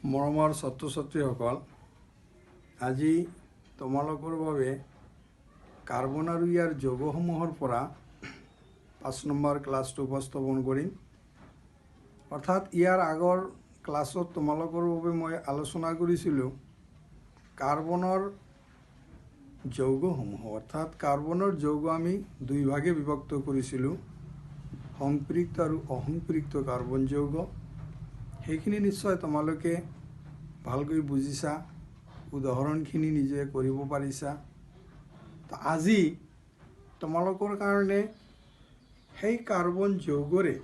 মৰমৰ ছাত্ৰ ছাত্ৰীসকল, আজি তোমালোকৰ বাবে কাৰ্বন আৰু ইয়াৰ যৌগসমূহৰ পৰা 5 নম্বৰ ক্লাছটো উপস্থাপন কৰিম। অৰ্থাৎ ইয়াৰ আগৰ ক্লাছত তোমালোকৰ বাবে মই আলোচনা কৰিছিলোঁ কাৰ্বনৰ যৌগসমূহ। অৰ্থাৎ কাৰ্বনৰ যৌগ আমি দুই ভাগে বিভক্ত কৰিছিলোঁ, সংপৃক্ত আৰু অসংপৃক্ত কাৰ্বন যৌগ। সেইখিনি নিশ্চয় তোমালোকে ভালকৈ বুজিছা, উদাহৰণখিনি নিজে কৰিব পাৰিছা। তো আজি তোমালোকৰ কাৰণে সেই কাৰ্বন যৌগৰে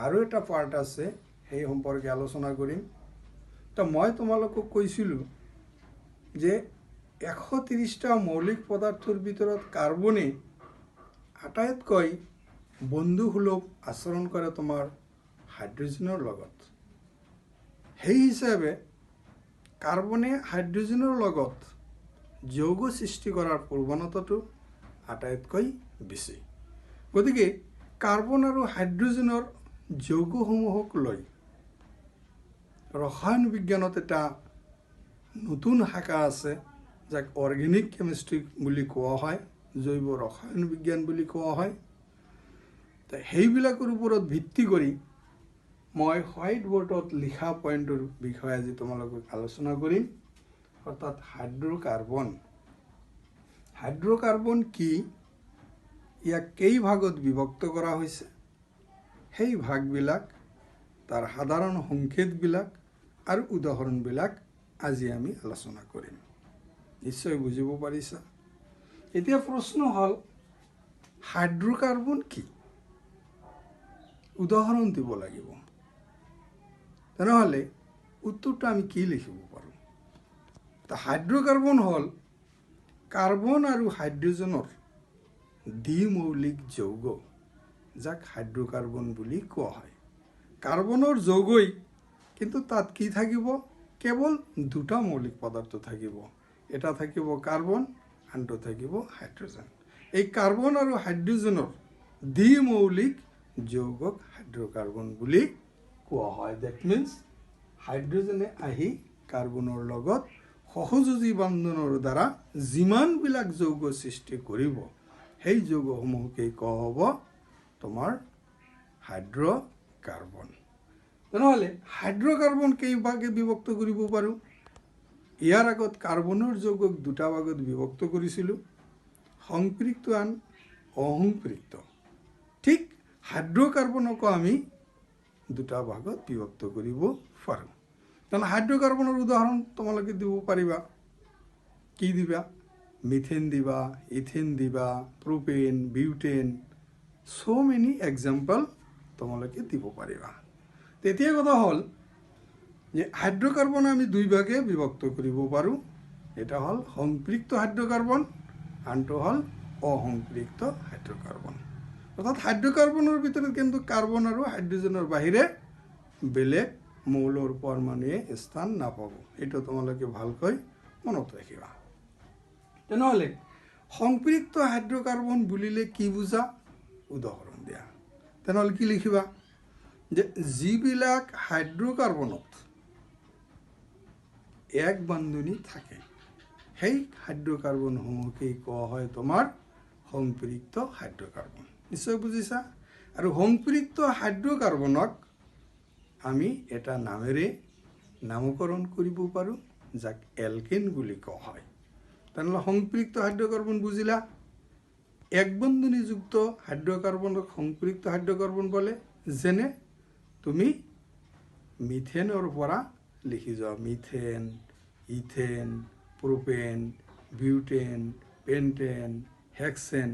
আৰু এটা পাৰ্ট আছে, সেই সম্পৰ্কে আলোচনা কৰিম। তো মই তোমালোকক কৈছিলোঁ যে 130টা মৌলিক পদাৰ্থৰ ভিতৰত কাৰ্বনে আটাইতকৈ বন্ধুসুলভ আচৰণ কৰে তোমাৰ হাইড্ৰজেনৰ লগত। সেই হিচাপে কাৰ্বনে হাইড্ৰজেনৰ লগত যৌগ সৃষ্টি কৰাৰ প্ৰৱণতাটো আটাইতকৈ বেছি। গতিকে কাৰ্বন আৰু হাইড্ৰজেনৰ যৌগসমূহক লৈ ৰসায়ন বিজ্ঞানত এটা নতুন শাখা আছে, যাক অৰ্গেনিক কেমিষ্ট্ৰি বুলি কোৱা হয়, জৈৱ ৰসায়ন বিজ্ঞান বুলি কোৱা হয়। তো সেইবিলাকৰ ওপৰত ভিত্তি কৰি মই হোৱাইট বোৰ্ডত লিখা পইণ্টৰ বিষয়ে আজি তোমালোকক আলোচনা কৰিম। অৰ্থাৎ হাইড্ৰ'কাৰ্বন। হাইড্ৰ'কাৰ্বন কি, ইয়াক কেই ভাগত বিভক্ত কৰা হৈছে, সেই ভাগবিলাক, তাৰ সাধাৰণ সংকেতবিলাক আৰু উদাহৰণবিলাক আজি আমি আলোচনা কৰিম। নিশ্চয় বুজিব পাৰিছা। এতিয়া প্ৰশ্ন হ'ল, হাইড্ৰ'কাৰ্বন কি? উদাহৰণ দিব লাগিব। তেনেহ'লে উত্তৰটো আমি কি লিখিব পাৰোঁ? তো হাইড্ৰ'কাৰ্বন হ'ল কাৰ্বন আৰু হাইড্ৰজেনৰ দ্বিমৌলিক যৌগ, যাক হাইড্ৰ'কাৰ্বন বুলি কোৱা হয়। কাৰ্বনৰ যৌগই, কিন্তু তাত কি থাকিব? কেৱল দুটা মৌলিক পদাৰ্থ থাকিব। এটা থাকিব কাৰ্বন, আনটো থাকিব হাইড্ৰজেন। এই কাৰ্বন আৰু হাইড্ৰজেনৰ দ্বিমৌলিক যৌগক হাইড্ৰ'কাৰ্বন বুলি কোৱা হয়। ডেট মিনছ হাইড্ৰজেনে আহি কাৰ্বনৰ লগত সহযোজী বান্ধোনৰ দ্বাৰা যিমানবিলাক যৌগ সৃষ্টি কৰিব, সেই যৌগসমূহকেই কোৱা হ'ব তোমাৰ হাইড্ৰ'কাৰ্বন। তেনেহ'লে হাইড্ৰ'কাৰ্বন কেইভাগে বিভক্ত কৰিব পাৰোঁ? ইয়াৰ আগত কাৰ্বনৰ যৌগক দুটা ভাগত বিভক্ত কৰিছিলোঁ, সংপৃক্ত আৰু অসংপৃক্ত। ঠিক হাইড্ৰ'কাৰ্বনকো আমি দুটা ভাগত বিভক্ত কৰিব পাৰোঁ। কাৰণ হাইড্ৰ'কাৰ্বনৰ উদাহৰণ তোমালোকে দিব পাৰিবা। কি দিবা? মিথেন দিবা, ইথেন দিবা, propane, butane, so many example তোমালোকে দিব পাৰিবা। তেতিয়া কথা হ'ল যে হাইড্ৰ'কাৰ্বন আমি দুই ভাগে বিভক্ত কৰিব পাৰোঁ। এটা হ'ল সংপৃক্ত হাইড্ৰ'কাৰ্বন, আনটো হ'ল অসংপৃক্ত হাইড্ৰ'কাৰ্বন। অৰ্থাৎ হাইড্ৰ'কাৰ্বনৰ ভিতৰত কিন্তু কাৰ্বন আৰু হাইড্ৰজেনৰ বাহিৰে বেলেগ মৌলৰ পৰমাণুৱে স্থান নাপাব। এইটো তোমালোকে ভালকৈ মনত ৰাখিবা। তেনেহ'লে সংপৃক্ত হাইড্ৰ'কাৰ্বন বুলিলে কি বুজা? উদাহৰণ দিয়া। তেনেহ'লে কি লিখিবা? যে যিবিলাক হাইড্ৰ'কাৰ্বনত এক বান্ধনী থাকে, সেই হাইড্ৰ'কাৰ্বনসমূহকেই কোৱা হয় তোমাৰ সংপৃক্ত হাইড্ৰ'কাৰ্বন। নিশ্চয় বুজিছা। আৰু সংপৃক্ত হাইড্ৰ'কাৰ্বনক আমি এটা নামেৰে নামকৰণ কৰিব পাৰোঁ, যাক এলকেন বুলি কোৱা হয়। তেনেহ'লে সংপৃক্ত হাইড্ৰ'কাৰ্বন বুজিলা। এক বন্ধনীযুক্ত হাইড্ৰ'কাৰ্বনক সংপৃক্ত হাইড্ৰ'কাৰ্বন বোলে। যেনে তুমি মিথেনৰ পৰা লিখি যোৱা methane, ethane, propane, butane, pentane, hexane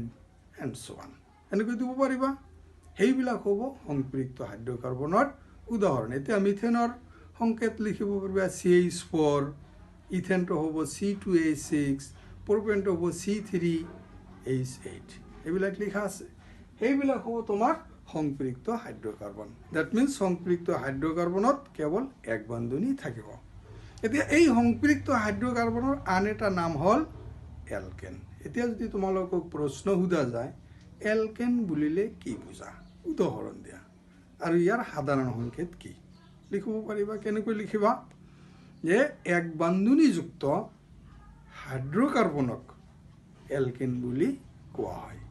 and so on। এনেকৈ দিব পাৰিবা। সেইবিলাক হ'ব সংপৃক্ত হাইড্ৰ'কাৰ্বনৰ উদাহৰণ। এতিয়া মিথেনৰ সংকেত লিখিব পাৰিবা CH4, ইথেনটো হ'ব C2H6, প্ৰপেনটো হ'ব C3H8। এইবিলাক লিখা আছে। সেইবিলাক হ'ব তোমাৰ সংপৃক্ত হাইড্ৰ'কাৰ্বন। ডেট মিনছ সংপৃক্ত হাইড্ৰ'কাৰ্বনত কেৱল এক বান্ধনী থাকিব। এতিয়া এই সংপৃক্ত হাইড্ৰ'কাৰ্বনৰ আন এটা নাম হ'ল এলকেন। এতিয়া যদি তোমালোকক প্ৰশ্ন সোধা যায়, এলকেন বুলিলে কি বুজা? উদাহৰণ দিয়া। আৰু ইয়াৰ সাধাৰণ সংকেত কি? লিখিব পাৰিবা কেনেকৈ লিখিবা যে এক বান্ধনীযুক্ত হাইড্ৰ'কাৰ্বনক এলকেন বুলি কোৱা হয়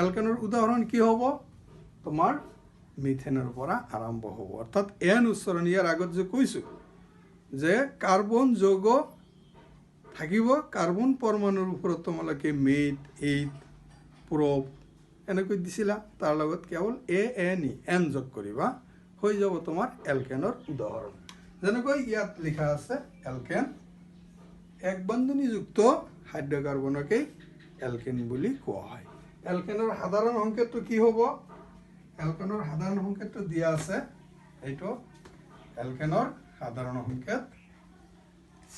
এলকেনৰ উদাহৰণ কি হ'ব তোমাৰ মিথেনৰ পৰা আৰম্ভ হ'ব অৰ্থাৎ এন উচ্চাৰণ ইয়াৰ আগত যে কৈছোঁ যে কাৰ্বন যৌগ থাকিব কাৰ্বন পৰমাণুৰ ওপৰত তোমালোকে মেট এইট প্ৰব এনেকৈ দিছিলা তাৰ লগত কেৱল এন যোগ কৰিবা হৈ যাব তোমাৰ এলকেনৰ উদাহৰণ যেনেকৈ ইয়াত লিখা আছে এলকেন এক বান্ধনীযুক্ত হাইড্ৰ'কাৰ্বনকেই এলকেন বুলি কোৱা হয় এলকেনৰ সাধাৰণ সংকেতটো কি হ'ব এলকেনৰ সাধাৰণ সংকেতটো দিয়া আছে এইটো এলকেনৰ সাধাৰণ সংকেত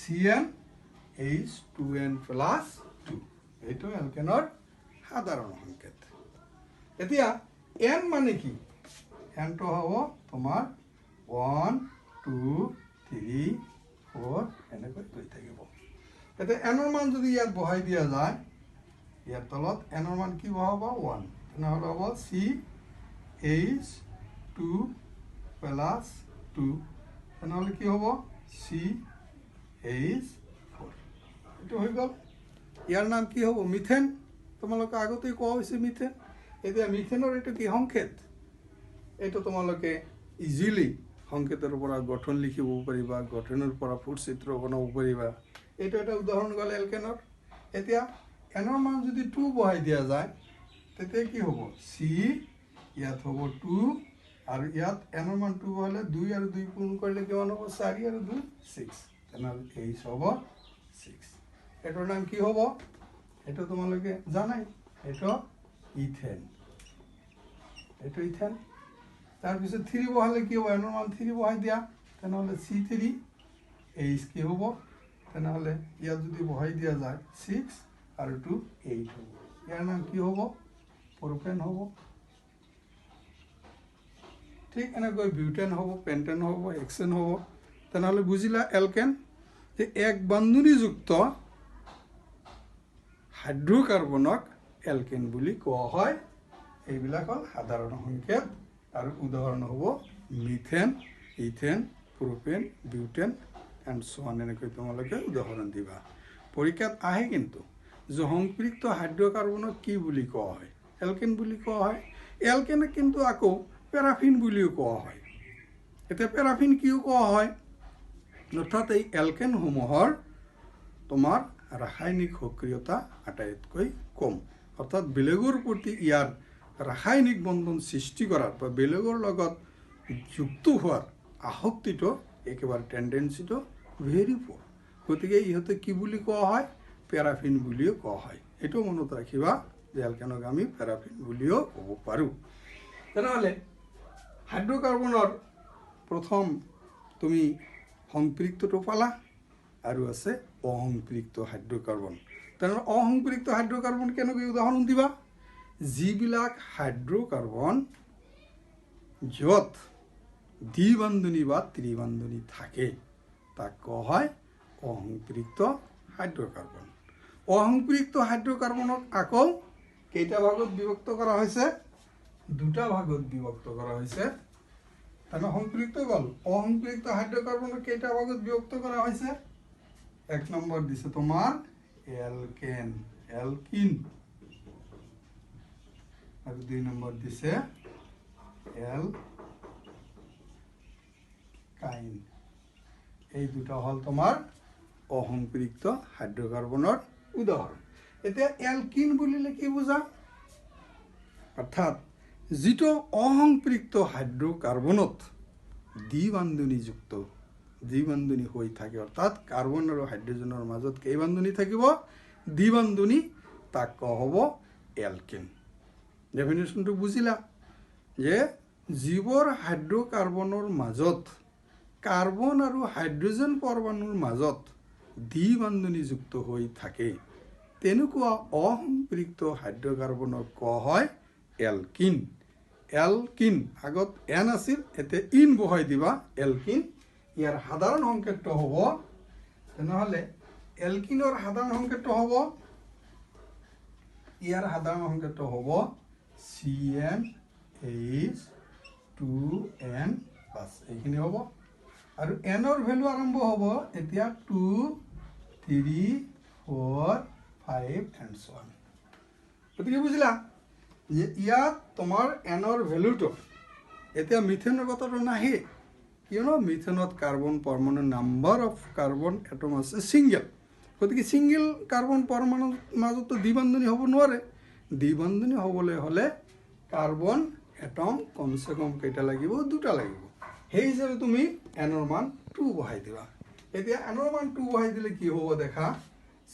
CnH2n+2 এইটো এলকেনৰ সাধাৰণ সংকেত এতিয়া এন মানে কি এনটো হ'ব তোমাৰ 1 2 3 4 এনেকৈ গৈ থাকিব এতিয়া এনৰ মান যদি ইয়াত বহাই দিয়া যায় ইয়াৰ তলত এনৰ মান কি বহাব 1 তেনেহ'লে হ'ব CH2+2 তেনেহ'লে কি হ'ব CH4 এইটো হৈ গ'ল ইয়াৰ নাম কি হ'ব মিথেন তোমালোকে আগতেই কোৱা হৈছে মিথেন এতিয়া মিথেনৰ এইটো কি সংকেত এইটো তোমালোকে ইজিলি সংকেতৰ পৰা গঠন লিখিব পাৰিবা গঠনৰ পৰা ফুটচিত্ৰ বনাব পাৰিবা এইটো এটা উদাহৰণ গ'ল এলকেনৰ এতিয়া এনৰ মান যদি 2 বহাই দিয়া যায় তেতিয়া কি হ'ব চি ইয়াত হ'ব 2 আৰু ইয়াত এনৰ মান 2 বহালে 2 আৰু 2 পূৰণ কৰিলে কিমান হ'ব 4 আৰু 2 6 তেনেহ'লে এইচ হ'ব 6 এটোৰ নাম কি হ'ব এইটো তোমালোকে জানাই এইটো ইথেন এইটো ইথেন তাৰপিছত 3 বহালে কি হ'ব এনৰ মান 3 বহাই দিয়া তেনেহ'লে C3 এইচ কি হ'ব তেনেহ'লে ইয়াত যদি বহাই দিয়া যায় 6 আৰু 2 8 হ'ব ইয়াৰ নাম কি হ'ব প্ৰপেন হ'ব ঠিক এনেকৈ বিউটেন হ'ব পেন্টেন হ'ব হেক্সেন হ'ব তেনেহ'লে বুজিলা এলকেন যে এক বান্ধনীযুক্ত হাইড্ৰ'কাৰ্বনক এলকেন বুলি কোৱা হয় এইবিলাক হ'ল সাধাৰণ সংকেত আৰু উদাহৰণ হ'ব methane ethane propane butane and so on এনেকৈ তোমালোকে উদাহৰণ দিবা পৰীক্ষাত আহে কিন্তু যে সংপৃক্ত হাইড্ৰ'কাৰ্বনক কি বুলি কোৱা হয় এলকেন বুলি কোৱা হয় এলকেনক কিন্তু আকৌ পেৰাফিন বুলিও কোৱা হয় এতিয়া পেৰাফিন কিয় কোৱা হয় অৰ্থাৎ এই এলকেনসমূহৰ তোমাৰ ৰাসায়নিক সক্ৰিয়তা আটাইতকৈ কম অৰ্থাৎ বেলেগৰ প্ৰতি ইয়াৰ ৰাসায়নিক বন্ধন সৃষ্টি কৰাৰ বা বেলেগৰ লগত যুক্ত হোৱাৰ আসক্তিটো একেবাৰে টেণ্ডেঞ্চিটো ভেৰি পুৰ গতিকে ইহঁতে কি বুলি কোৱা হয় পেৰাফিন বুলিও কোৱা হয় এইটো মনত ৰাখিবা যে এলকেনক আমি পেৰাফিন বুলিও ক'ব পাৰোঁ তেনেহ'লে হাইড্ৰ'কাৰ্বনৰ প্ৰথম তুমি সংপৃক্তটো পালা আৰু আছে অসংপৃক্ত হাইড্ৰ'কাৰ্বন তেনেহ'লে অসংপৃক্ত হাইড্ৰ'কাৰ্বন কেনেকৈ উদাহৰণ দিবা যিবিলাক হাইড্ৰ'কাৰ্বন য'ত দ্বিবান্ধনী বা ত্ৰিবান্ধনী থাকে তাক কোৱা হয় অসংপৃক্ত হাইড্ৰ'কাৰ্বন অসংপৃক্ত হাইড্ৰ'কাৰ্বনক আকৌ কেইটা ভাগত বিভক্ত কৰা হৈছে দুটা ভাগত বিভক্ত কৰা হৈছে তাহলে সংপৃক্ত গ'ল অসংপৃক্ত হাইড্ৰ'কাৰ্বনক কেইটা ভাগত বিভক্ত কৰা হৈছে এক নম্বৰ দিছে তোমাৰ এলকেন এলকিন আৰু 2 নম্বৰ দিছে এলকাইন এই দুটা হল তোমাৰ অসংপৃক্ত হাইড্ৰ'কাৰ্বনৰ উদাহৰণ এতিয়া এলকিন বুলিলে কি বুজা অৰ্থাৎ যিটো অসংপৃক্ত হাইড্ৰ'কাৰ্বনত দ্বিবান্ধনী হৈ থাকে অৰ্থাৎ কাৰ্বন আৰু হাইড্ৰজেনৰ মাজত কেই বান্ধনী থাকিব দ্বিবান্ধনী তাক কোৱা হ'ব এলকেন ডেফিনেশ্যনটো বুজিলা যে যিবোৰ হাইড্ৰ'কাৰ্বনৰ মাজত কাৰ্বন আৰু হাইড্ৰজেন পৰমাণুৰ মাজত দ্বিবান্ধনীযুক্ত হৈ থাকে তেনেকুৱা অসম্পৃক্ত হাইড্ৰ'কাৰ্বনক কোৱা হয় এলকিন এলকিন আগত এন আছিল এতিয়া ইন বহাই দিবা এলকিন ইয়াৰ সাধাৰণ সংকেতটো হ'ব তেনেহ'লে এলকিনৰ সাধাৰণ সংকেতটো হ'ব ইয়াৰ সাধাৰণ সংকেতটো হ'ব CnH2n বাছ এইখিনি হ'ব আৰু এনৰ ভেলু আৰম্ভ হ'ব এতিয়া 2 3 4 5 এণ্ড সো অন গতিকে বুজিলা যে ইয়াত তোমাৰ এনৰ ভেলুটো এতিয়া মিথেনৰ কথাটো নাহে কিয়নো মিথেনত কাৰ্বন পৰমাণু নাম্বাৰ অফ কাৰ্বন এটম আছে সিঙ্গেল গতিকে সিঙ্গেল কাৰ্বন পৰমাণুৰ মাজতো দ্বিবন্ধনী হ'ব নোৱাৰে দ্বিবন্ধনী হ'বলৈ হ'লে কাৰ্বন এটম কমসে কম কেইটা লাগিব দুটা লাগিব সেই হিচাপে তুমি এনৰ মান 2 বহাই দিবা এতিয়া এনৰ মান 2 বহাই দিলে কি হ'ব দেখা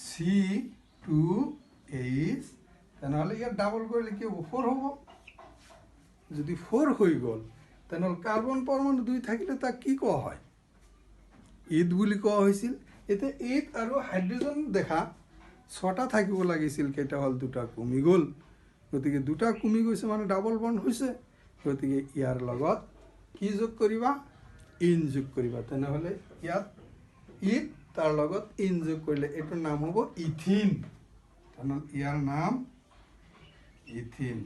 C2H তেনেহ'লে ইয়াত ডাবল কৰিলে কি হ'ব 4 হ'ব যদি 4 হৈ গ'ল তেনেহ'লে কাৰ্বন পৰমাণু 2 থাকিলে তাক কি কোৱা হয় ইথ বুলি কোৱা হৈছিল এতিয়া ইথ আৰু হাইড্ৰোজেন দেখা 6টা থাকিব লাগিছিল কেইটা হ'ল 2টা কমি গ'ল গতিকে 2টা কমি গৈছে মানে ডাবল বন্ড হৈছে গতিকে ইয়াৰ লগত কি যোগ কৰিবা ইন যোগ কৰিবা তেনেহ'লে ইয়াত ইথ তাৰ লগত ইন যোগ কৰিলে এটোৰ নাম হ'ব ইথিন তেনেহ'লে ইয়াৰ নাম ইথিন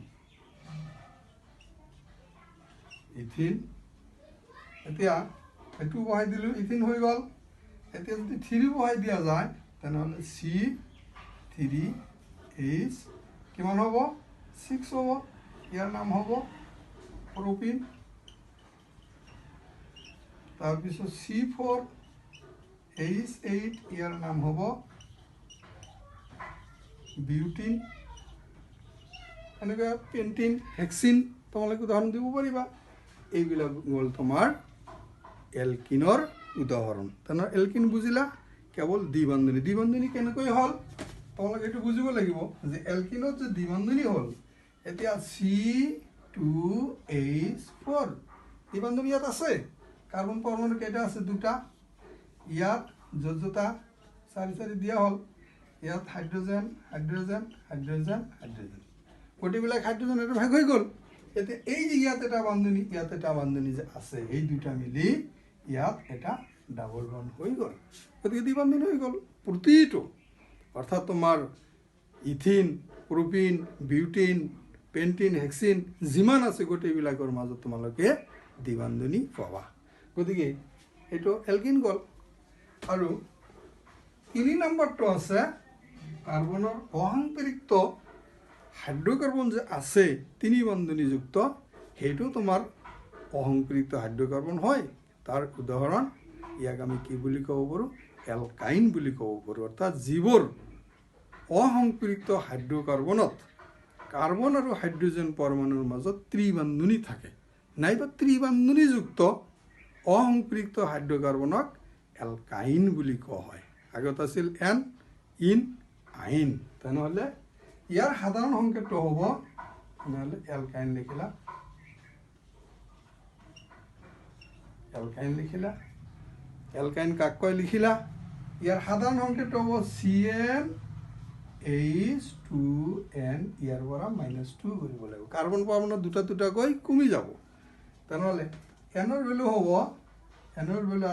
ইথিন এতিয়া এটো বহাই দিলো ইথিন হৈ গ'ল এতিয়া যদি 3 বহাই দিয়া যায় তেনেহ'লে C3H কিমান হ'ব 6 হ'ব ইয়াৰ নাম হ'ব প্ৰপিন তাৰপিছত C4H8 ইয়াৰ নাম হ'ব বিউটিন এনেকৈ পেন্টিন হেক্সিন তোমালোকে উদাহৰণ দিব পাৰিবা এইবিলাক হ'ল তোমাৰ এলকিনৰ উদাহৰণ তেনেহ'লে এলকিন বুজিলা কেৱল দ্বিবন্ধনী কেনেকৈ হ'ল তোমালোকে এইটো বুজিব লাগিব যে এলকিনত যে দ্বিবন্ধনী হ'ল এতিয়া C2H4 দ্বিবন্ধনী ইয়াত আছে কাৰ্বন পৰমাণু কেইটা আছে দুটা ইয়াত য'তা 4 দিয়া হ'ল ইয়াত হাইড্ৰোজেন হাইড্ৰোজেন হাইড্ৰোজেন হাইড্ৰোজেন গোটেইবিলাক হাইড্ৰোজেন এটা ভাগ হৈ গ'ল এতিয়া এই যে ইয়াত এটা বান্ধনী যে আছে এই দুটা মিলি ইয়াত এটা ডাবল বন্ড হৈ গ'ল গতিকে দ্বিবন্ধনী হৈ গ'ল প্ৰতিটো অৰ্থাৎ তোমাৰ ইথিন প্ৰপিন বিউটিন পেন্টিন হেক্সিন যিমান আছে গোটেইবিলাকৰ মাজত তোমালোকে দ্বিবন্ধনী পাবা গতিকে এইটো এলকিন গ'ল আৰু 3 নম্বৰটো আছে কাৰ্বনৰ অসম্পৃক্ত হাইড্ৰ'কাৰ্বন যে আছে 3 বন্ধনীযুক্ত সেইটো তোমাৰ অসম্পৃক্ত হাইড্ৰ'কাৰ্বন হয় তাৰ উদাহৰণ ইয়াক আমি কি বুলি ক'ব পাৰোঁ এলকাইন বুলি ক'ব পাৰোঁ অৰ্থাৎ যিবোৰ অসম্পৃক্ত হাইড্ৰ'কাৰ্বনত কাৰ্বন আৰু হাইড্ৰোজেন পৰমাণুৰ মাজত ত্ৰিবন্ধনী থাকে নাইবা ত্ৰিবন্ধনীযুক্ত অসম্পৃক্ত হাইড্ৰ'কাৰ্বনক এলকাইন বুলি কোৱা হয় আগত আছিল এন ইন আইন তেনেহ'লে ইয়াৰ সাধাৰণ সংকেতটো হ'ব তেনেহ'লে এলকাইন এলকাইন কাক কয় লিখিলা ইয়াৰ সাধাৰণ সংকেতটো হ'ব CnH2n ইয়াৰ পৰা -2 কৰিব লাগিব কাৰ্বন পৰমাণু দুটাকৈ কমি যাব তেনেহ'লে এনৰ ভেলু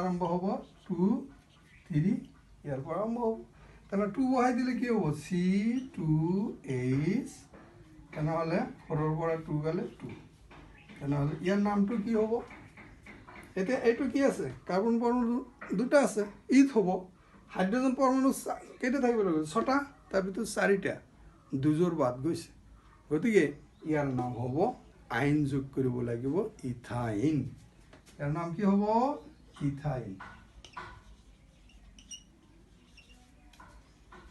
আৰম্ভ হ'ব 2 3 ইয়াৰ পৰা আৰম্ভ হ'ব তেনেহ'লে 2 বহাই দিলে কি হ'ব C2H তেনেহ'লে 4ৰ পৰা 2 গ'লে 2 তেনেহ'লে ইয়াৰ নামটো কি হ'ব এতিয়া এইটো কি আছে কাৰ্বন পৰমাণু দুটা আছে ইথ হ'ব হাইড্ৰোজেন পৰমাণু কেইটা থাকিব লাগিব 6টা তাৰ ভিতৰত 4টা দুজোৰ বাদ গৈছে গতিকে ইয়াৰ নাম হ'ব আইন যোগ কৰিব লাগিব ইথাইন ইয়াৰ নাম কি হ'ব ইথাইন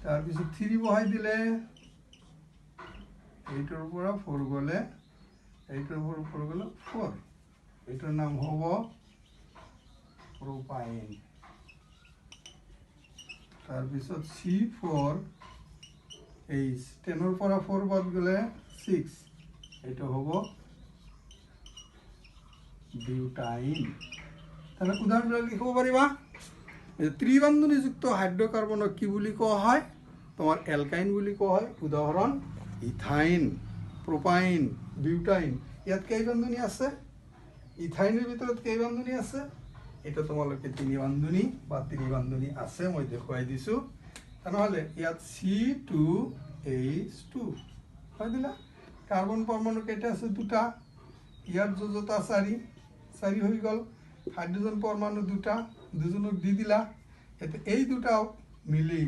তাৰপিছত 3 বহাই দিলে 8ৰ পৰা 4 গ'লে 4 এইটোৰ নাম হ'ব প্ৰপাইন তাৰপিছত C4H 10ৰ পৰা 4 বাদ গ'লে 6 এইটো হ'ব বিউটাইন তাহলে উদাহৰণবিলাক লিখিব পাৰিবা ত্ৰিবন্ধনীযুক্ত হাইড্ৰ'কাৰ্বনক কি বুলি কোৱা হয় তোমাৰ এলকাইন বুলি কোৱা হয় উদাহৰণ ইথাইন প্ৰপাইন বিউটাইন ইয়াত কেই বন্ধনী আছে ইথাইনৰ ভিতৰত কেই বন্ধনী আছে এটা তোমালোকে 3 বন্ধনী বা ত্ৰিবন্ধনী আছে মই দেখুৱাই দিছো তেনেহ'লে ইয়াত C2H2 হয় দিলা কাৰ্বন পৰমাণু কেইটা আছে দুটা ইয়াত য'তা 4 হৈ গ'ল হাইড্রোজেন পরমাণু দুটা দুজনক দি দিলা এতে এই দুটা মিলি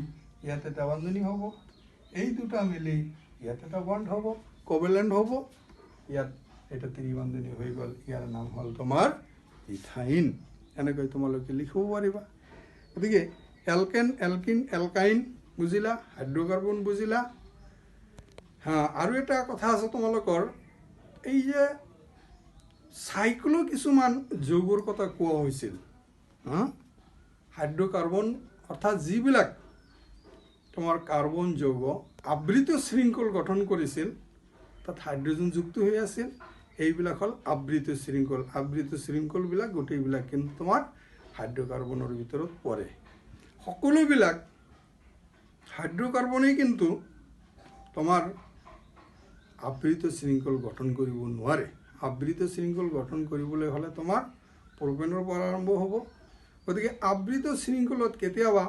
ইয়াতে এটা বন্ধনী হব এই দুটা মিলি ইয়াতে এটা বন্ড হব কোভ্যালেন্ট হব ইয়াত এটা ত্রিবন্ধনী হয়ে গেল ইয়ার নাম হল তোমার ইথাইন এনেকৈ তোমালোকে লিখিব পাৰিবা গতিকে এলকেন এলকিন এলকাইন বুজিলা হাইড্ৰোকাৰ্বন বুজিলা হ্যাঁ আৰু এটা কথা আছে তোমালোকৰ এই যে সাইক্লো কিছুমান যৌগৰ কথা কোৱা হৈছিল হ্যাঁ হাইড্রোকার্বন অর্থাৎ যিবিলাক তোমার কার্বন যৌগ আবৃত শৃঙ্খল গঠন করেছিল তাত হাইড্রোজেন যুক্ত হয়ে আছিল এইবিলাক হল আবৃত শৃঙ্খলবিলাক গোটেইবিলাক কিন্তু তোমার হাইড্রোকার্বনের ভিতৰত পৰে সকলোবিলাক হাইড্ৰোকাৰ্বনেই কিন্তু তোমাৰ আবৃত শৃঙ্খল গঠন কৰিব নোৱাৰে আবৃত শৃঙ্খল গঠন কৰিবলৈ হলে তোমাৰ প্ৰোপেনৰ পৰা আৰম্ভ হ'ব গতিকে আবৃত শৃঙ্খলত কেতিয়াবা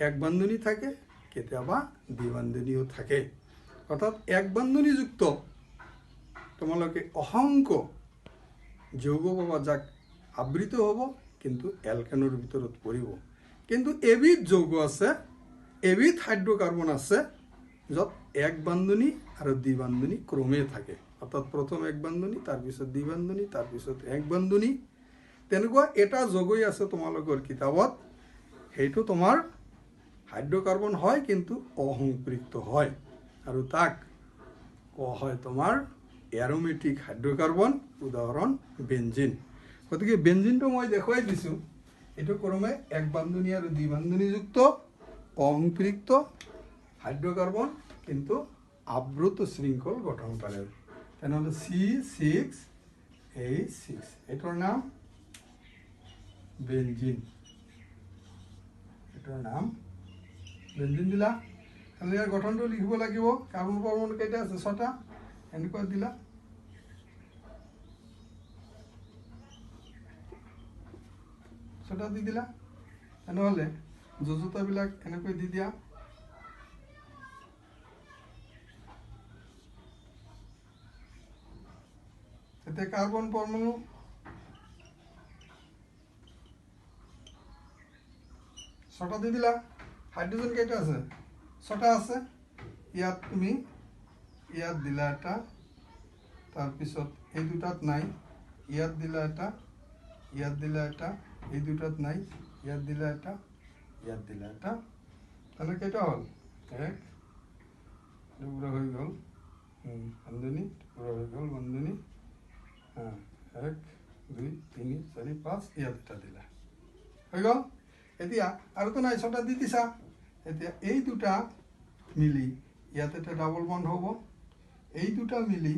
এক বান্ধনী থাকে কেতিয়াবা দ্বিবান্ধনীও থাকে অর্থাৎ এক বান্ধনীযুক্ত তোমালোকে অসংখ্য যৌগ পাবা যাক আবৃত হ'ব কিন্তু এলকেনৰ ভিতৰত পৰিব কিন্তু এবিধ যৌগ আছে এবিধ হাইড্ৰোকাৰ্বন আছে য'ত এক বান্ধনী আৰু দ্বিবান্ধনী ক্ৰমে থাকে অৰ্থাৎ প্ৰথম এক বান্ধনী তাৰপিছত দ্বিবান্ধনী তাৰপিছত এক বান্ধনী তেনেকুৱা এটা যৌগই আছে তোমালোকৰ কিতাপত সেইটো তোমাৰ হাইড্ৰোকাৰ্বন হয় কিন্তু অসম্পৃক্ত হয় আৰু তাক কোৱা হয় তোমাৰ এৰোমেটিক হাইড্ৰোকাৰ্বন উদাহৰণ বেঞ্জিন গতিকে বেঞ্জিনটো মই দেখুৱাই দিছোঁ এইটো ক্ৰমে এক বান্ধনী আৰু দ্বিবান্ধনীযুক্ত অসম্পৃক্ত হাইড্ৰোকাৰ্বন কিন্তু আবৃত শৃঙ্খল গঠন কৰে তেনেহ'লে C6H6 এইটোৰ নাম বেঞ্জিন এইটোৰ নাম বেঞ্জিন দিলা তাহলে ইয়াৰ গঠনটো লিখিব লাগিব কাৰ্বন পৰমাণু কেইটা আছে 6টা এনেকৈ দিলা ছটা দি দিলা তেনেহ'লে যোজতাবিলাক এনেকৈ দি দিয়া এতিয়া কাৰ্বন পৰমাণু ছটা দি দিলা হাইড্ৰোজেন কেইটা আছে 6টা আছে ইয়াত তুমি ইয়াত দিলা এটা তাৰপিছত এই দুটাত নাই ইয়াত দিলা এটা ইয়াত দিলা এটা এই দুটাত নাই ইয়াত দিলা এটা ইয়াত দিলা এটা তাহলে কেইটা হল এক পুরো হয়ে গেল বন্ধনী পুরো হয়ে গেল বন্ধনী হ্যাঁ 1 2 3 4 5 ইয়াত এটা দিলা হয়ে গেল এতিয়া আৰু তো নাই 6টা দি দিছা এতিয়া এই দুটা মিলি ইয়াত এটা ডাবল বন্ড হ'ব এই দুটা মিলি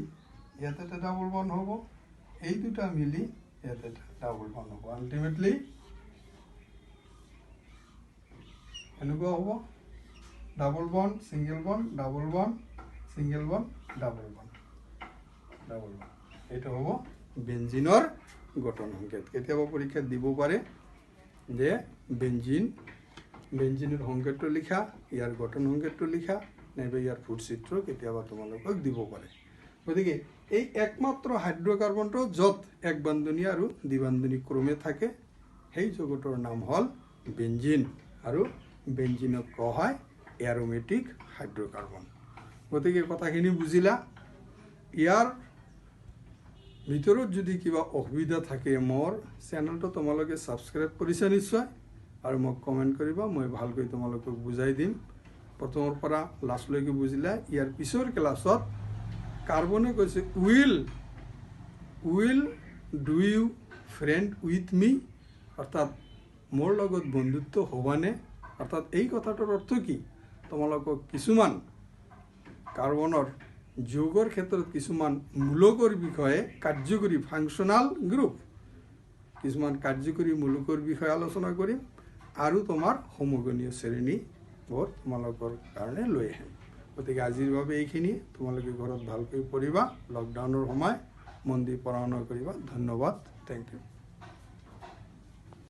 ইয়াত এটা ডাবল বন্ড হ'ব এই দুটা মিলি ইয়াত এটা ডাবল বন্ড হ'ব আলটিমেটলি এনেকুৱা হ'ব double bond single bond double bond single bond double bond এইটো হ'ব বেঞ্জিনৰ গঠন সংকেত কেতিয়াবা পৰীক্ষাত দিব পাৰে যে বেঞ্জিনৰ সংকেতটো লিখা ইয়াৰ গঠন সংকেতটো লিখা নাইবা ইয়াৰ ফুটচিত্ৰ কেতিয়াবা তোমালোকক দিব পাৰে গতিকে এই একমাত্ৰ হাইড্ৰোকাৰ্বনটো য'ত এক বান্ধনী আৰু দ্বিবান্ধনী ক্ৰমে থাকে সেই যৌগটোৰ নাম হ'ল বেঞ্জিন আৰু বেঞ্জিনক কোৱা হয় এৰোমেটিক হাইড্ৰোকাৰ্বন গতিকে কথাখিনি বুজিলা ইয়াৰ ভিতৰত যদি কিবা অসুবিধা থাকে মোৰ চেনেলটো তোমালোকে সাবস্ক্ৰাইব কৰিছা নিশ্চয় আৰু মোক কমেন্ট কৰিবা মই ভালকৈ তোমালোকক বুজাই দিম প্ৰথমৰ পৰা লাষ্টলৈকে বুজিলা ইয়াৰ পিছৰ ক্লাছত কাৰ্বনে কৈছে will do you friend with me অৰ্থাৎ মোৰ লগত বন্ধুত্ব হবানে অৰ্থাৎ এই কথাটোৰ অৰ্থ কি তোমালোকক কিছুমান কাৰ্বনৰ যৌগৰ ক্ষেত্ৰত কিছুমান মূলকৰ বিষয়ে কাৰ্যকৰী ফাংশনাল গ্ৰুপ কিছুমান কাৰ্যকৰী মূলকৰ বিষয়ে আলোচনা কৰিম আৰু তোমাৰ হোমোগেনীয় শ্ৰেণীবোৰ তোমালোকৰ কাৰণে লৈ আহিম গতিকে আজিৰ বাবে এইখিনি তোমালোকে ঘৰত ভালকৈ পঢ়িবা লকডাউনৰ সময় মন দি পঢ়া শুনা কৰিবা ধন্যবাদ থেংক ইউ